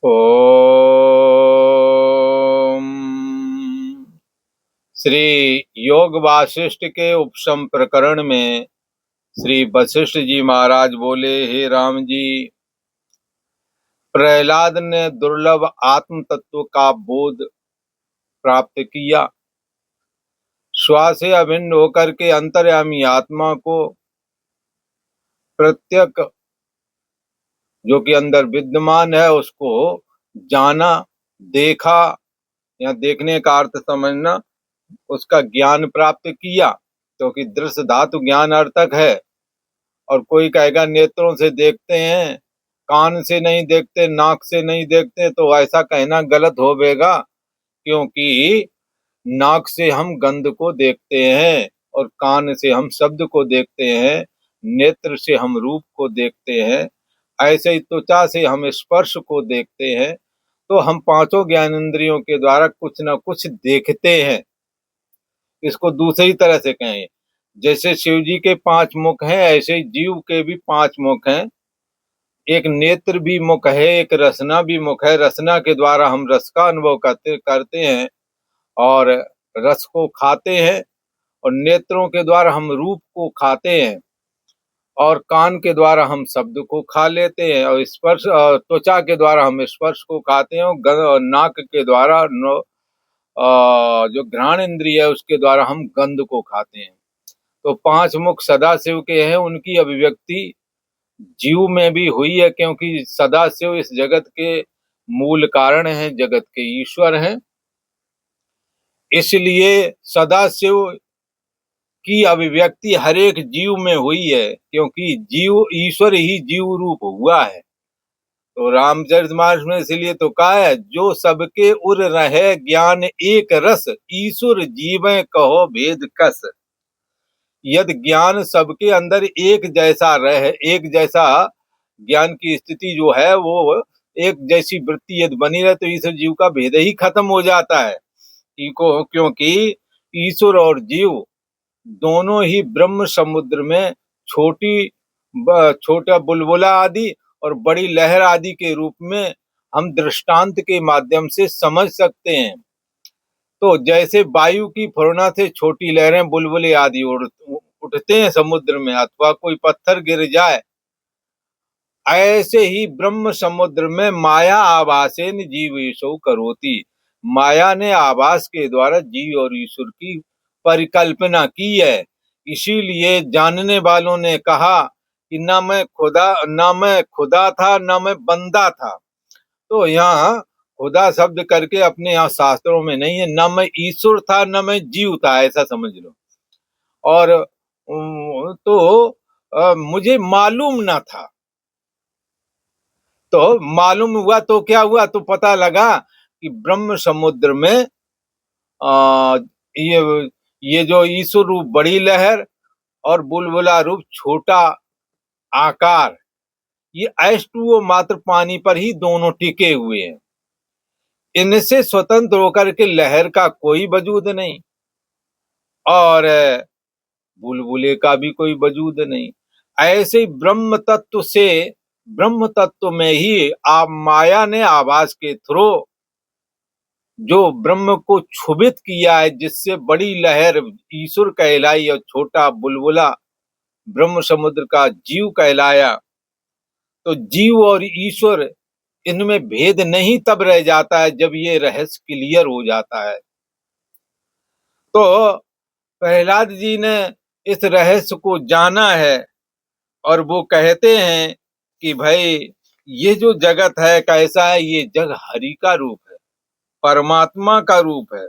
ओम श्री योग वासिष्ठ के उपशम प्रकरण में श्री वशिष्ठ जी महाराज बोले, हे राम जी, प्रहलाद ने दुर्लभ आत्म तत्व का बोध प्राप्त किया। श्वास से अभिन्न होकर के अंतर्यामी आत्मा को प्रत्यक जो कि अंदर विद्यमान है उसको जाना, देखा या देखने का अर्थ समझना, उसका ज्ञान प्राप्त किया। क्योंकि दृश्य धातु ज्ञान अर्थक है। और कोई कहेगा नेत्रों से देखते हैं, कान से नहीं देखते, नाक से नहीं देखते, तो ऐसा कहना गलत होवेगा। क्योंकि नाक से हम गंध को देखते हैं और कान से हम शब्द को देखते हैं, नेत्र से हम रूप को देखते हैं, ऐसे ही त्वचा से हम स्पर्श को देखते हैं। तो हम पांचों ज्ञानेंद्रियों के द्वारा कुछ न कुछ देखते हैं। इसको दूसरी तरह से कहें, जैसे शिव जी के 5 मुख हैं, ऐसे ही जीव के भी 5 मुख हैं। एक नेत्र भी मुख है, एक रसना भी मुख है। रसना के द्वारा हम रस का अनुभव करते हैं और रस को खाते हैं। और नेत्रों के द्वारा हम रूप को खाते हैं और कान के द्वारा हम शब्द को खा लेते हैं और स्पर्श, त्वचा के द्वारा हम स्पर्श को खाते हैं और नाक के द्वारा जो घ्राण इंद्रिय है उसके द्वारा हम गंध को खाते हैं। तो 5 मुख सदाशिव के हैं, उनकी अभिव्यक्ति जीव में भी हुई है, क्योंकि सदाशिव इस जगत के मूल कारण हैं, जगत के ईश्वर हैं। इसलिए सदाशिव की अभिव्यक्ति हर एक जीव में हुई है, क्योंकि जीव ईश्वर ही जीव रूप हुआ है। तो रामचरितमानस में इसलिए तो कहा है, जो सबके उर रहे ज्ञान एक रस, ईश्वर जीवें कहो भेद कस। यदि ज्ञान सबके अंदर एक जैसा रहे, एक जैसा ज्ञान की स्थिति जो है वो एक जैसी वृत्ति यदि बनी रहे, तो ईश्वर जीव का भेद ही खत्म हो जाता है। क्योंकि ईश्वर और जीव दोनों ही ब्रह्म समुद्र में छोटा बुलबुला आदि और बड़ी लहर आदि के रूप में हम दृष्टांत के माध्यम से समझ सकते हैं। तो जैसे वायु की फुरना से छोटी लहरें बुलबुले आदि उठते हैं समुद्र में, अथवा कोई पत्थर गिर जाए, ऐसे ही ब्रह्म समुद्र में माया आभासेन जीव ईशो करोति। माया ने आभास के द्वारा जीव और ईश्वर की परिकल्पना की है। इसीलिए जानने वालों ने कहा कि ना मैं खुदा था, ना मैं बंदा था। तो यहाँ खुदा शब्द करके अपने यहाँ शास्त्रों में नहीं है। ना मैं ईश्वर था, ना मैं जीव था, ऐसा समझ लो। और तो मुझे मालूम ना था। तो मालूम हुआ तो क्या हुआ, तो पता लगा कि ब्रह्म समुद्र में आ, ये जो ईश्वर रूप बड़ी लहर और बुलबुला रूप छोटा आकार, ये H2O मात्र पानी पर ही दोनों टिके हुए हैं। इनसे स्वतंत्र होकर के लहर का कोई वजूद नहीं और बुलबुले का भी कोई वजूद नहीं। ऐसे ब्रह्म तत्व में ही आप माया ने आवाज के थ्रू जो ब्रह्म को क्षुभित किया है, जिससे बड़ी लहर ईश्वर कहलाई और छोटा बुलबुला ब्रह्म समुद्र का जीव कहलाया। तो जीव और ईश्वर, इनमें भेद नहीं तब रह जाता है जब ये रहस्य क्लियर हो जाता है। तो प्रहलाद जी ने इस रहस्य को जाना है और वो कहते हैं कि भाई ये जो जगत है कैसा है, ये जग हरि का रूप है, परमात्मा का रूप है।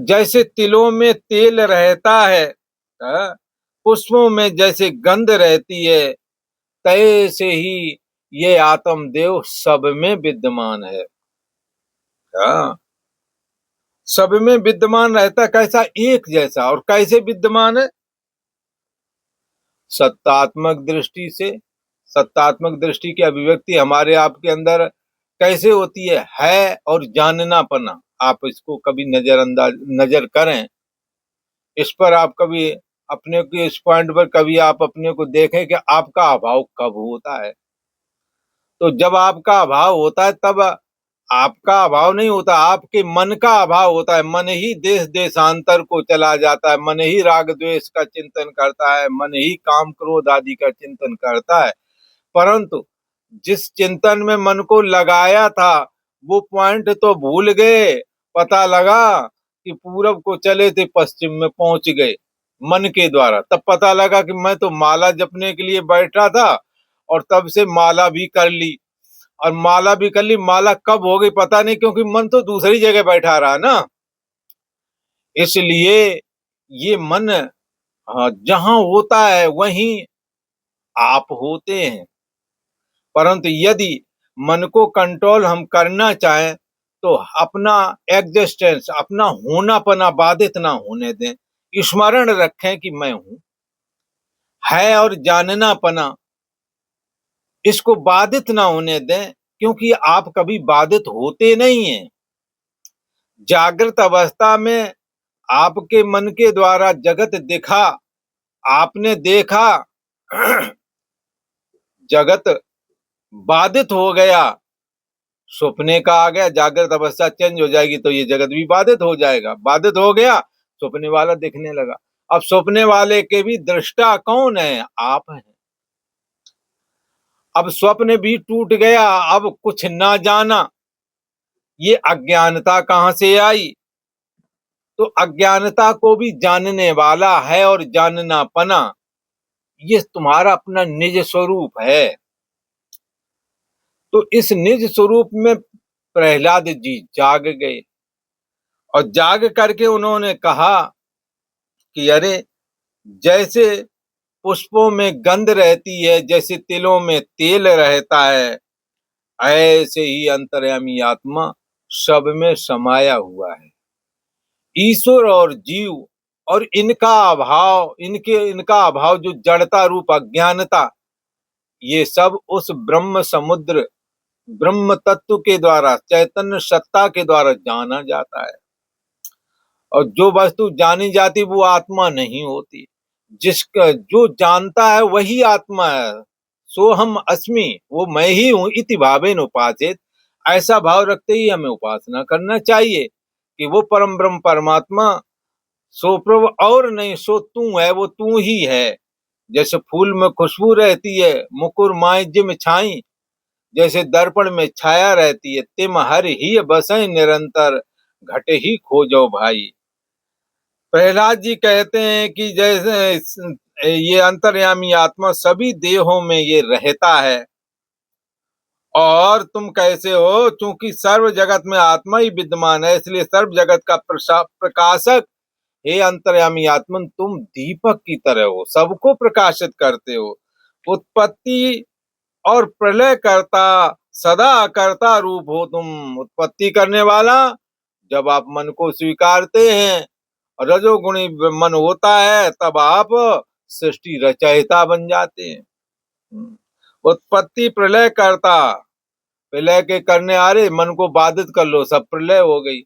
जैसे तिलों में तेल रहता है, पुष्पों में जैसे गंध रहती है, तैसे ही ये आत्मदेव सब में विद्यमान है। सब में विद्यमान रहता, कैसा, एक जैसा। और कैसे विद्यमान है? सत्तात्मक दृष्टि से। सत्तात्मक दृष्टि की अभिव्यक्ति हमारे आपके अंदर कैसे होती है और जाननापना। आप इसको कभी नजर करें, इस पर आप कभी अपने को, इस पॉइंट पर कभी आप अपने को देखें कि आपका अभाव कब होता है। तो जब आपका अभाव होता है तब आपका अभाव नहीं होता, आपके मन का अभाव होता है। मन ही देश देशांतर को चला जाता है, मन ही राग द्वेष का चिंतन करता है, मन ही काम क्रोध आदि का चिंतन करता है। परंतु जिस चिंतन में मन को लगाया था वो पॉइंट तो भूल गए। पता लगा कि पूरब को चले थे, पश्चिम में पहुंच गए मन के द्वारा। तब पता लगा कि मैं तो माला जपने के लिए बैठा था और तब से माला भी कर ली, और माला भी कर ली। माला कब हो गई पता नहीं, क्योंकि मन तो दूसरी जगह बैठा रहा ना। इसलिए ये मन जहां होता है वहीं आप होते हैं। परंतु यदि मन को कंट्रोल हम करना चाहें तो अपना एग्जिस्टेंस, अपना होनापना बाधित ना होने दें। स्मरण रखें कि मैं हूं, है, और जाननापना इसको बाधित ना होने दें, क्योंकि आप कभी बाधित होते नहीं हैं। जागृत अवस्था में आपके मन के द्वारा जगत दिखा, आपने देखा, जगत बाधित हो गया, सपने का आ गया, जागृत अवस्था चेंज हो जाएगी तो ये जगत भी बाधित हो जाएगा। बाधित हो गया, सपने वाला दिखने लगा। अब सपने वाले के भी दृष्टा कौन है? आप हैं। अब स्वप्न भी टूट गया, अब कुछ ना जाना, ये अज्ञानता कहां से आई? तो अज्ञानता को भी जानने वाला है, और जाननापना ये तुम्हारा अपना निज स्वरूप है। तो इस निज स्वरूप में प्रहलाद जी जाग गए, और जाग करके उन्होंने कहा कि अरे, जैसे पुष्पों में गंध रहती है, जैसे तिलों में तेल रहता है, ऐसे ही अंतर्यामी आत्मा सब में समाया हुआ है। ईश्वर और जीव और इनका अभाव जो जड़ता रूप अज्ञानता, ये सब उस ब्रह्म समुद्र, ब्रह्म तत्व के द्वारा, चैतन्य सत्ता के द्वारा जाना जाता है। और जो वस्तु जानी जाती वो आत्मा नहीं होती। जिसका जो जानता है वही आत्मा है। सो हम अस्मि, वो मैं ही हूं, इति भावेन उपासित। ऐसा भाव रखते ही हमें उपासना करना चाहिए कि वो परम ब्रह्म परमात्मा, सो प्रभु और नहीं, सो तू है, वो तू ही है। जैसे फूल में खुशबू रहती है, मुकुर माय जिम छाई, जैसे दर्पण में छाया रहती है, तिम हर ही बसै निरंतर, घटे ही खोजो भाई। प्रहलाद जी कहते हैं कि जैसे ये अंतर्यामी आत्मा सभी देहों में ये रहता है, और तुम कैसे हो? चूंकि सर्व जगत में आत्मा ही विद्यमान है, इसलिए सर्व जगत का प्रकाशक हे अंतर्यामी आत्मन, तुम दीपक की तरह हो, सबको प्रकाशित करते हो। उत्पत्ति और प्रलय करता, सदा करता रूप हो तुम। उत्पत्ति करने वाला, जब आप मन को स्वीकारते हैं, रजोगुणी मन होता है, तब आप सृष्टि रचयिता बन जाते हैं। उत्पत्ति प्रलय करता, प्रलय के करने आ रहे, मन को बाधित कर लो, सब प्रलय हो गई।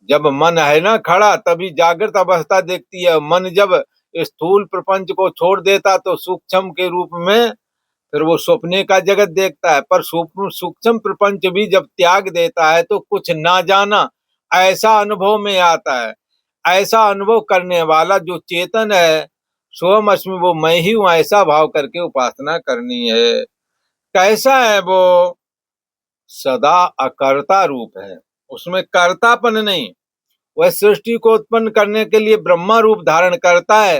जब मन है ना खड़ा, तभी जागृत अवस्था देखती है। मन जब स्थूल प्रपंच को छोड़ देता तो सूक्ष्म के रूप में फिर वो सपने का जगत देखता है। पर सूक्ष्म प्रपंच भी जब त्याग देता है तो कुछ ना जाना ऐसा अनुभव में आता है। ऐसा अनुभव करने वाला जो चेतन है, सोहम अस्मि, वो मैं ही हूं, ऐसा भाव करके उपासना करनी है। कैसा है वो? सदा अकर्ता रूप है, उसमें कर्तापन नहीं। वह सृष्टि को उत्पन्न करने के लिए ब्रह्मा रूप धारण करता है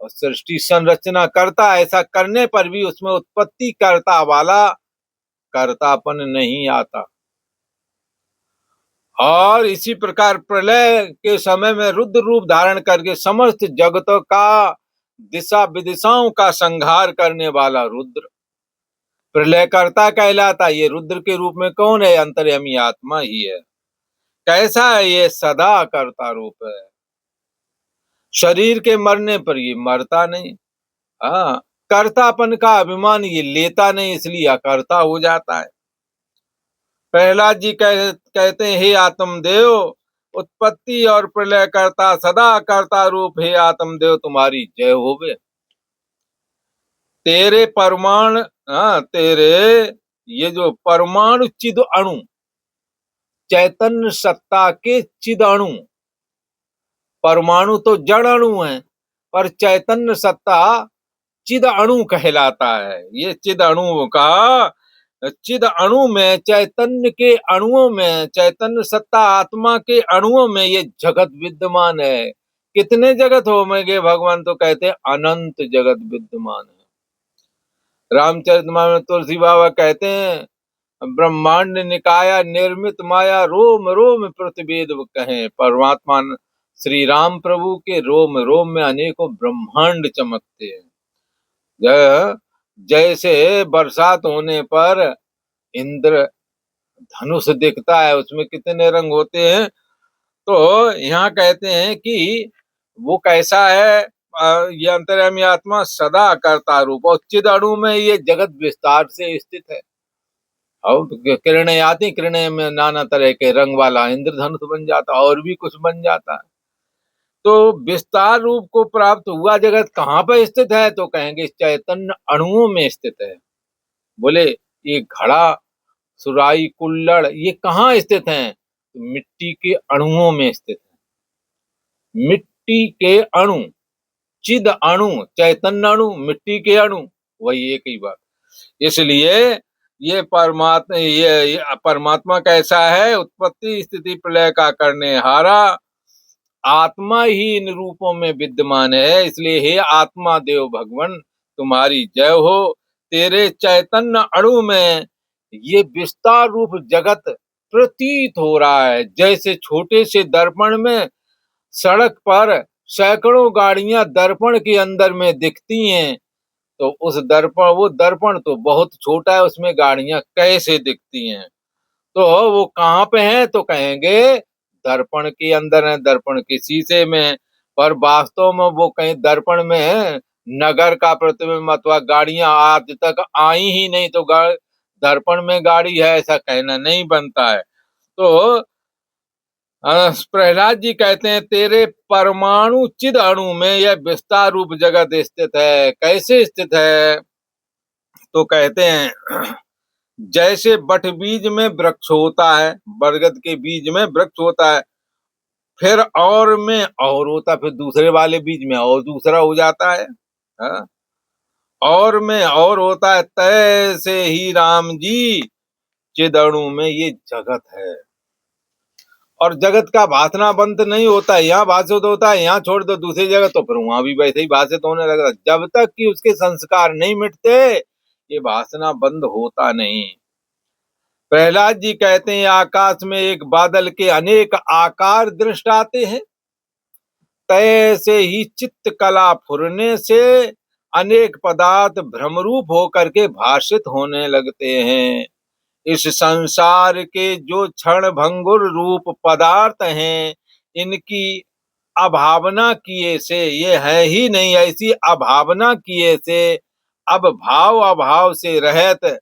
और सृष्टि संरचना करता है। ऐसा करने पर भी उसमें उत्पत्ति कर्ता वाला कर्तापन नहीं आता। और इसी प्रकार प्रलय के समय में रुद्र रूप धारण करके समस्त जगतों का, दिशा विदिशाओं का संहार करने वाला रुद्र प्रलयकर्ता कहलाता। ये रुद्र के रूप में कौन है? अंतर्यामी आत्मा ही है। कैसा है ये? सदा करता रूप है। शरीर के मरने पर ये मरता नहीं। हाँ, कर्तापन का अभिमान ये लेता नहीं, इसलिए अकर्ता हो जाता है। प्रहलाद जी कहते हैं, हे आत्मदेव, उत्पत्ति और प्रलय करता, सदा करता रूप, हे आत्मदेव तुम्हारी जय होवे। तेरे परमाण हाँ, तेरे ये जो परमाणु चिद अणु, चैतन्य सत्ता के चिद अणु, परमाणु तो जड़ अणु है, पर चैतन्य सत्ता चिद अणु कहलाता है। ये चिद अणुओं का, चिद अणु में, चैतन्य के अणुओं में, चैतन्य सत्ता आत्मा के अणुओं में ये जगत विद्यमान है। कितने जगत होंगे भगवान तो कहते हैं अनंत जगत विद्यमान है। रामचरितमानस में तुलसी बाबा कहते हैं ब्रह्मांड निकाया निर्मित माया रोम रोम प्रतिवेद कहें। परमात्मा श्री राम प्रभु के रोम रोम में अनेकों ब्रह्मांड चमकते हैं। जैसे बरसात होने पर इंद्र धनुष दिखता है, उसमें कितने रंग होते हैं। तो यहाँ कहते हैं कि वो कैसा है, ये अंतर्यामी आत्मा सदा करता रूप, और चिद अणु में ये जगत विस्तार से स्थित है। और किरणें आती, किरणें में नाना तरह के रंग वाला इंद्रधनुष बन जाता, और भी कुछ बन जाता है। तो विस्तार रूप को प्राप्त हुआ जगत कहाँ पर स्थित है, तो कहेंगे चैतन्य अणुओं में स्थित है। बोले ये घड़ा सुराई कुल्लड़ ये कहाँ स्थित हैं, तो मिट्टी के अणुओं में स्थित है। मिट्टी के अणु, चिद अणु, चैतन्य अणु, मिट्टी के अणु, वही एक ही बात। इसलिए ये परमात्मा कैसा है, उत्पत्ति स्थिति प्रलय का करने हारा, आत्मा ही इन रूपों में विद्यमान है। इसलिए हे आत्मा देव भगवान तुम्हारी जय हो। तेरे चैतन्य अणु में ये विस्तार रूप जगत प्रतीत हो रहा है। जैसे छोटे से दर्पण में सड़क पर सैकड़ों गाड़ियां दर्पण के अंदर में दिखती हैं, तो उस दर्पण, वो दर्पण तो बहुत छोटा है, उसमें गाड़ियां कैसे दिखती हैं, तो वो कहाँ पे है, तो कहेंगे दर्पण के अंदर है, दर्पण के शीशे में। पर वास्तव में वो कहीं दर्पण में है, नगर का प्रतिबिंब अथवा गाड़ियां आज तक आई ही नहीं, तो दर्पण में गाड़ी है ऐसा कहना नहीं बनता है। तो प्रहलाद जी कहते हैं तेरे परमाणु चिद अणु में यह विस्तार रूप जगत स्थित है। कैसे स्थित है, तो कहते हैं जैसे बट बीज में वृक्ष होता है, बरगद के बीज में वृक्ष होता है, फिर और में और होता, फिर दूसरे वाले बीज में और दूसरा हो जाता है, हाँ? और में और होता है, तैसे ही राम जी चिदणु में ये जगत है। और जगत का भाषना बंद नहीं होता है, यहाँ भाषित होता है, यहाँ छोड़ दो दूसरी जगह तो फिर वहां भी वैसे ही भाषित होने लगता। जब तक कि उसके संस्कार नहीं मिटते ये भाषना बंद होता नहीं। प्रहलाद जी कहते हैं आकाश में एक बादल के अनेक आकार दृष्ट आते हैं, तैसे ही चित्त कला फुरने से अनेक पदार्थ भ्रमरूप होकर के भाषित होने लगते हैं। इस संसार के जो क्षण भंगुर रूप पदार्थ हैं, इनकी अभावना किए से, ये है ही नहीं, ऐसी अभावना किए से अब भाव अभाव से रहत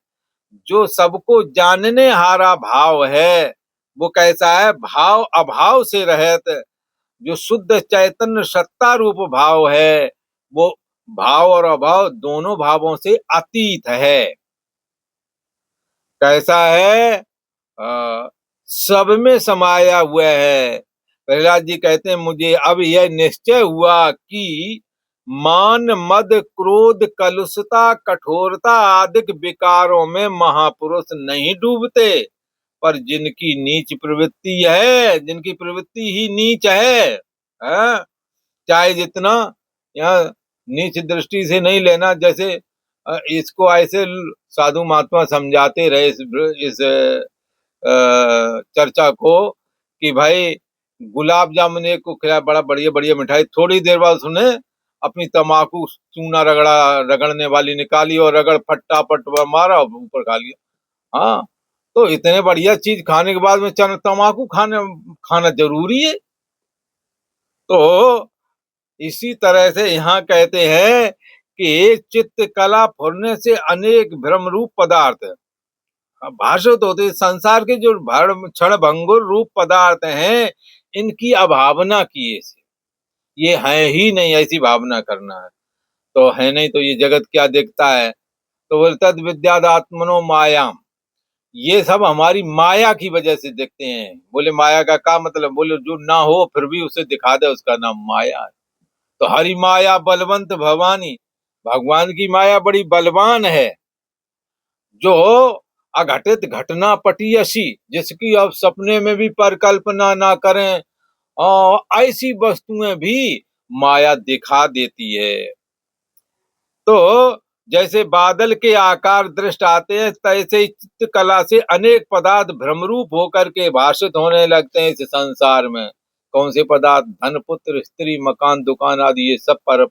जो सबको जानने हारा भाव है, वो कैसा है, भाव अभाव से रहत जो शुद्ध चैतन्य सत्ता रूप भाव है, वो भाव और अभाव दोनों भावों से अतीत है। कैसा है, सब में समाया हुआ है। प्रहलाद जी कहते हैं मुझे अब यह निश्चय हुआ कि मान मद क्रोध कलुषता कठोरता आदि विकारों में महापुरुष नहीं डूबते, पर जिनकी नीच प्रवृत्ति है, जिनकी प्रवृत्ति ही नीच है, चाहे जितना यहाँ नीच दृष्टि से नहीं लेना, जैसे इसको ऐसे साधु महात्मा समझाते रहे इस चर्चा को कि भाई गुलाब जामुन एक को खिलाया, बड़ा बढ़िया बढ़िया मिठाई, थोड़ी देर बाद उसने अपनी तमाकू चूना रगड़ने वाली निकाली और रगड़ फटाफट मारा और ऊपर खा लिया। हाँ, तो इतने बढ़िया चीज खाने के बाद में तमाकू खाना जरूरी है। तो इसी तरह से यहाँ कहते हैं कि चित्त कला फुरने से अनेक भ्रम रूप पदार्थ भाषित होते, संसार के जो क्षण भंगुर रूप पदार्थ हैं, इनकी अभावना किए से, ये है ही नहीं ऐसी भावना करना है, तो है नहीं तो ये जगत क्या देखता है, तो बोले तद विद्यादात्मनो मायाम, ये सब हमारी माया की वजह से देखते हैं। बोले माया का क्या मतलब? बोले जो ना हो फिर भी उसे दिखा दे, उसका नाम माया है। तो हरि माया बलवंत भवानी, भगवान की माया बड़ी बलवान है, जो अघटित घटना पटीयसी, जिसकी अब सपने में भी परिकल्पना ना करें, और ऐसी वस्तुएं भी माया दिखा देती है। तो जैसे बादल के आकार दृष्ट आते हैं, तैसे ही चित्रकला से अनेक पदार्थ भ्रमरूप होकर के भाषित होने लगते हैं इस संसार में। कौन से पदार्थ? धन, पुत्र, स्त्री, मकान, दुकान आदि, ये सब पर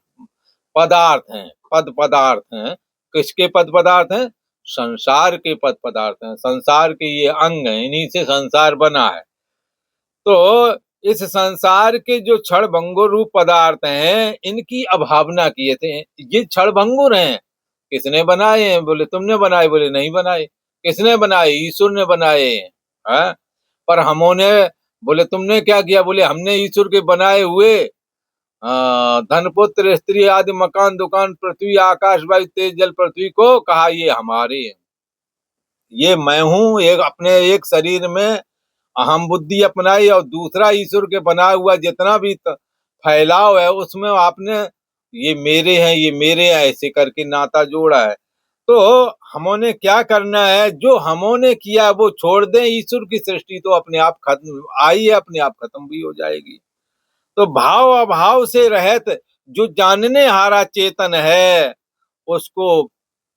पदार्थ हैं, पद पदार्थ हैं। किसके पद पदार्थ हैं? संसार के पद पदार्थ हैं। संसार के ये अंग हैं, इन्हीं से संसार बना है। तो इस संसार के जो क्षण भंगुर रूप पदार्थ हैं, इनकी अभावना किए थे। ये क्षण भंगुर हैं। किसने बनाए हैं? बोले तुमने बनाए। बोले नहीं बनाए। किसने बनाए? ईश्वर ने बनाए हैं। पर हमने, बोले तुमने क्या किया? बोले हमने ईश्वर के बनाए हुए धन, पुत्र, स्त्री आदि, मकान, दुकान, पृथ्वी, आकाश, वायु, तेज, जल, पृथ्वी को कहा ये हमारे हैं। ये मैं हूं, एक अपने एक शरीर में अहम बुद्धि अपनाई, और दूसरा ईश्वर के बना हुआ जितना भी फैलाव है उसमें आपने ये मेरे हैं, ये मेरे हैं ऐसे करके नाता जोड़ा है। तो हमने क्या करना है? जो हमने किया वो छोड़ दें। ईश्वर की सृष्टि तो अपने आप खत्म आई है, अपने आप खत्म भी हो जाएगी। तो भाव अभाव से रहत जो जानने हारा चेतन है, उसको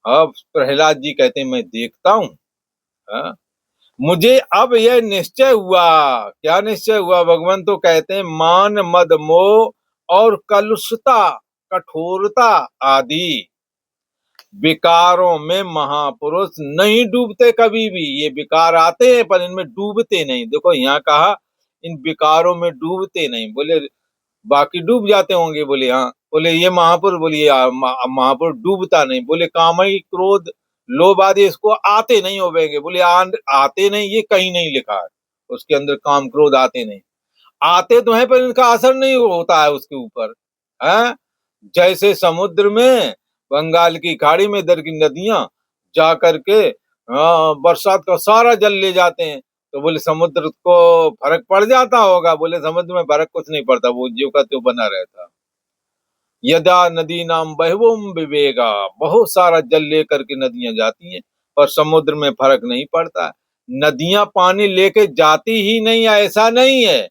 अब प्रहलाद जी कहते हैं मैं देखता हूँ। हाँ? मुझे अब यह निश्चय हुआ। क्या निश्चय हुआ? भगवान तो कहते हैं मान, मद, मोह और कलुषता, कठोरता आदि विकारों में महापुरुष नहीं डूबते कभी भी। ये विकार आते हैं पर इनमें डूबते नहीं। देखो यहाँ कहा इन विकारों में डूबते नहीं। बोले बाकी डूब जाते होंगे। बोले हाँ। बोले ये महापुरुष, बोले महापुरुष डूबता नहीं। बोले कामई, क्रोध, लोभ आदि इसको आते नहीं होवेंगे। बोले आते नहीं, ये कहीं नहीं लिखा है उसके अंदर। काम क्रोध आते नहीं, आते तो हैं पर इनका असर नहीं होता है उसके ऊपर। है जैसे समुद्र में, बंगाल की खाड़ी में इधर की नदियां जा करके बरसात का सारा जल ले जाते हैं। तो बोले समुद्र को फर्क पड़ जाता होगा। बोले समुद्र में फर्क कुछ नहीं पड़ता, वो ज्यों का त्यों बना रहता। यदा नदी नाम बहवोम विवेगा, बहुत सारा जल लेकर के नदियां जाती हैं, पर समुद्र में फर्क नहीं पड़ता। नदियां पानी लेके जाती ही नहीं, ऐसा नहीं है।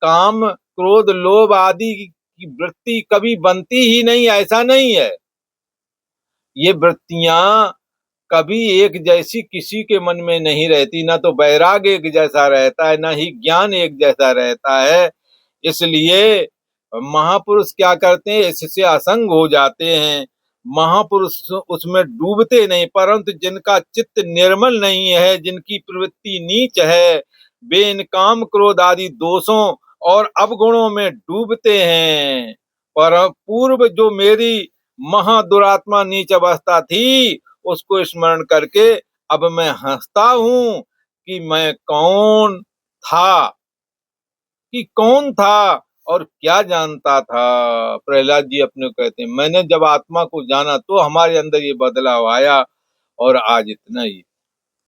काम, क्रोध, लोभ आदि की वृत्ति कभी बनती ही नहीं, ऐसा नहीं है। ये वृत्तियां कभी एक जैसी किसी के मन में नहीं रहती। ना तो वैराग्य एक जैसा रहता है, ना ही ज्ञान एक जैसा रहता है। इसलिए महापुरुष क्या करते हैं? इससे असंग हो जाते हैं। महापुरुष उसमें डूबते नहीं, परंतु जिनका चित्त निर्मल नहीं है, जिनकी प्रवृत्ति नीच है, वे इन काम, क्रोध आदि दोषों और अवगुणों में डूबते हैं। पर पूर्व जो मेरी महादुरात्मा नीच अवस्था थी, उसको स्मरण करके अब मैं हंसता हूं कि मैं कौन था, कि कौन था और क्या जानता था। प्रहलाद जी अपने कहते हैं मैंने जब आत्मा को जाना तो हमारे अंदर ये बदलाव आया, और आज इतना ही।